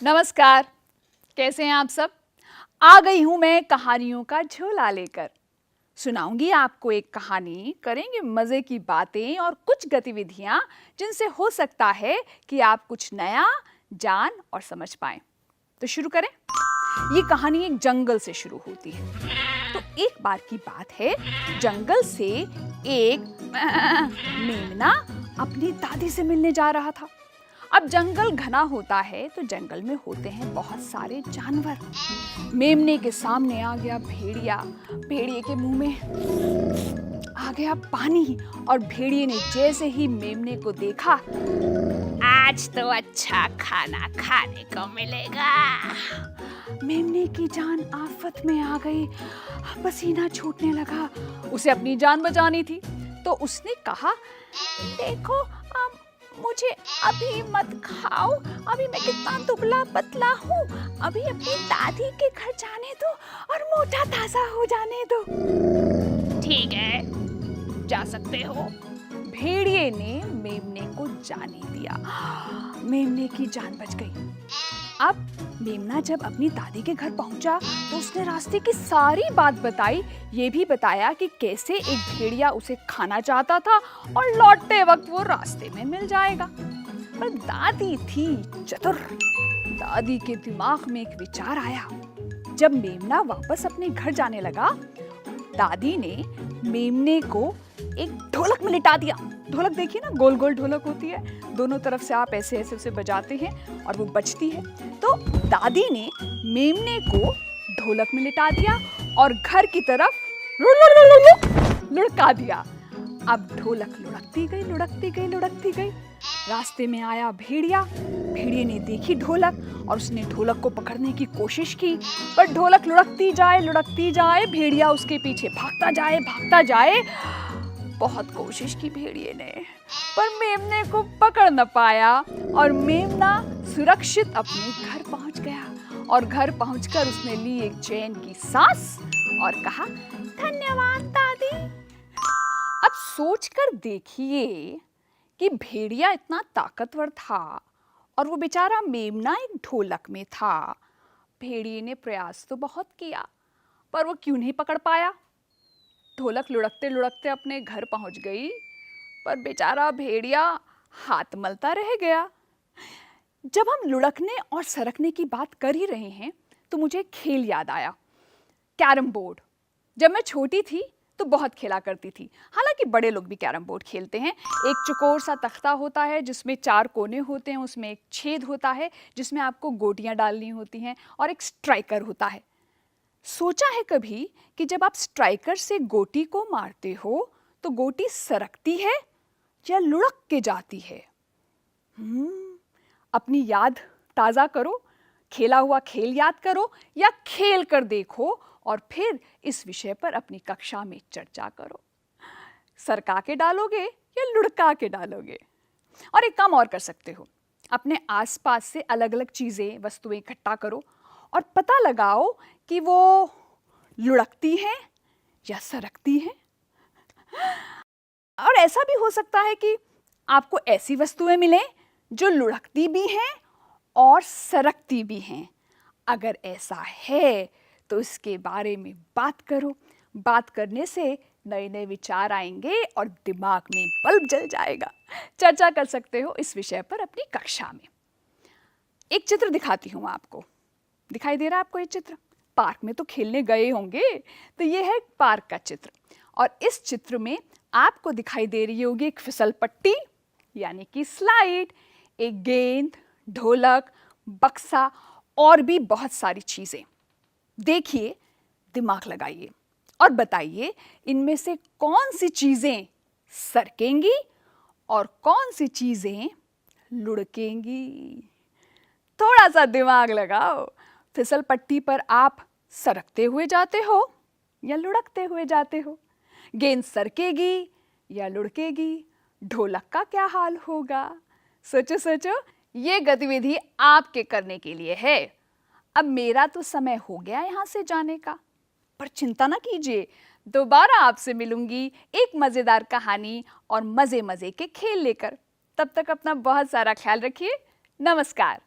नमस्कार, कैसे हैं आप सब। आ गई हूं मैं कहानियों का झोला लेकर। सुनाऊंगी आपको एक कहानी, करेंगे मजे की बातें और कुछ गतिविधियां जिनसे हो सकता है कि आप कुछ नया जान और समझ पाएं। तो शुरू करें। ये कहानी एक जंगल से शुरू होती है। तो एक बार की बात है, जंगल से एक मेमना अपनी दादी से मिलने जा रहा था। अब जंगल घना होता है तो जंगल में होते हैं बहुत सारे जानवर। मेमने के सामने आ गया भेड़िया। भेड़िए के मुंह में आ गया पानी और भेड़िए ने जैसे ही मेमने को देखा, आज तो अच्छा खाना खाने को मिलेगा। मेमने की जान आफत में आ गई, पसीना छूटने लगा। उसे अपनी जान बचानी थी तो उसने कहा, देखो मुझे अभी मत खाओ, अभी मैं कितना दुबला पतला हूँ। अभी अपनी दादी के घर जाने दो और मोटा ताजा हो जाने दो। ठीक है, जा सकते हो। भेड़िए ने मेमने को जाने दिया। मेमने की जान बच गई। अब मेमना जब अपनी दादी के घर पहुंचा तो उसने रास्ते की सारी बात बताई। ये भी बताया कि कैसे एक भेड़िया उसे खाना चाहता था और लौटते वक्त वो रास्ते में मिल जाएगा। पर दादी थी चतुर। दादी के दिमाग में एक विचार आया। जब मेमना वापस अपने घर जाने लगा, दादी ने मेमने को एक ढोलक में लिटा दिया। ढोलक देखिए ना, गोल गोल ढोलक होती है, दोनों तरफ से आप ऐसे ऐसे उसे बजाते हैं और वो बजती है। तो दादी ने मेमने को ढोलक में लिटा दिया और घर की तरफ लुढ़का दिया। अब ढोलक लुढ़कती गई, लुढ़कती गई, लुढ़कती गई। रास्ते में आया भेड़िया। भेड़िए ने देखी ढोलक और उसने ढोलक को पकड़ने की कोशिश की, पर ढोलक लुढ़कती जाए, लुढ़कती जाए। भेड़िया उसके पीछे भागता जाए, भागता जाए। बहुत कोशिश की भेड़िए ने, पर मेमने को पकड़ न पाया और मेमना सुरक्षित अपने घर पहुंच गया। और घर पहुंचकर उसने ली एक चैन की सांस और कहा, धन्यवाद दादी। अब सोचकर देखिए कि भेड़िया इतना ताकतवर था और वो बेचारा मेमना एक ढोलक में था। भेड़िए ने प्रयास तो बहुत किया, पर वो क्यों नहीं पकड़ पाया। ढोलक लुढ़कते लुढ़कते अपने घर पहुंच गई, पर बेचारा भेड़िया हाथ मलता रह गया। जब हम लुढ़कने और सरकने की बात कर ही रहे हैं तो मुझे खेल याद आया, कैरम बोर्ड। जब मैं छोटी थी तो बहुत खेला करती थी। हालांकि बड़े लोग भी कैरम बोर्ड खेलते हैं। एक चौकोर सा तख्ता होता है जिसमें 4 कोने होते हैं, उसमें एक छेद होता है जिसमें आपको गोटियां डालनी होती हैं और एक स्ट्राइकर होता है। सोचा है कभी कि जब आप स्ट्राइकर से गोटी को मारते हो तो गोटी सरकती है या लुढ़क के जाती है? अपनी याद ताज़ा करो, खेला हुआ खेल याद करो या खेल कर देखो और फिर इस विषय पर अपनी कक्षा में चर्चा करो। सरका के डालोगे या लुढ़का के डालोगे? और एक काम और कर सकते हो, अपने आसपास से अलग अलग चीज़ें, वस्तुएं इकट्ठा करो और पता लगाओ कि वो लुढ़कती हैं या सरकती हैं। और ऐसा भी हो सकता है कि आपको ऐसी वस्तुएं मिलें जो लुढ़कती भी हैं और सरकती भी हैं। अगर ऐसा है तो इसके बारे में बात करो। बात करने से नए नए विचार आएंगे और दिमाग में बल्ब जल जाएगा। चर्चा कर सकते हो इस विषय पर अपनी कक्षा में। एक चित्र दिखाती हूँ आपको। दिखाई दे रहा है आपको ये चित्र? पार्क में तो खेलने गए होंगे, तो ये है पार्क का चित्र। और इस चित्र में आपको दिखाई दे रही होगी एक फिसल पट्टी यानी कि स्लाइड, एक गेंद, ढोलक, बक्सा और भी बहुत सारी चीजें। देखिए, दिमाग लगाइए और बताइए इनमें से कौन सी चीजें सरकेंगी और कौन सी चीजें लुढ़केंगी। थोड़ा सा दिमाग लगाओ। फिसल पट्टी पर आप सरकते हुए जाते हो या लुढ़कते हुए जाते हो? गेंद सरकेगी या लुढ़केगी? ढोलक का क्या हाल होगा? सोचो सोचो, ये गतिविधि आपके करने के लिए है। अब मेरा तो समय हो गया यहाँ से जाने का, पर चिंता ना कीजिए, दोबारा आपसे मिलूंगी एक मजेदार कहानी और मजे मजे के खेल लेकर। तब तक अपना बहुत सारा ख्याल रखिए। नमस्कार।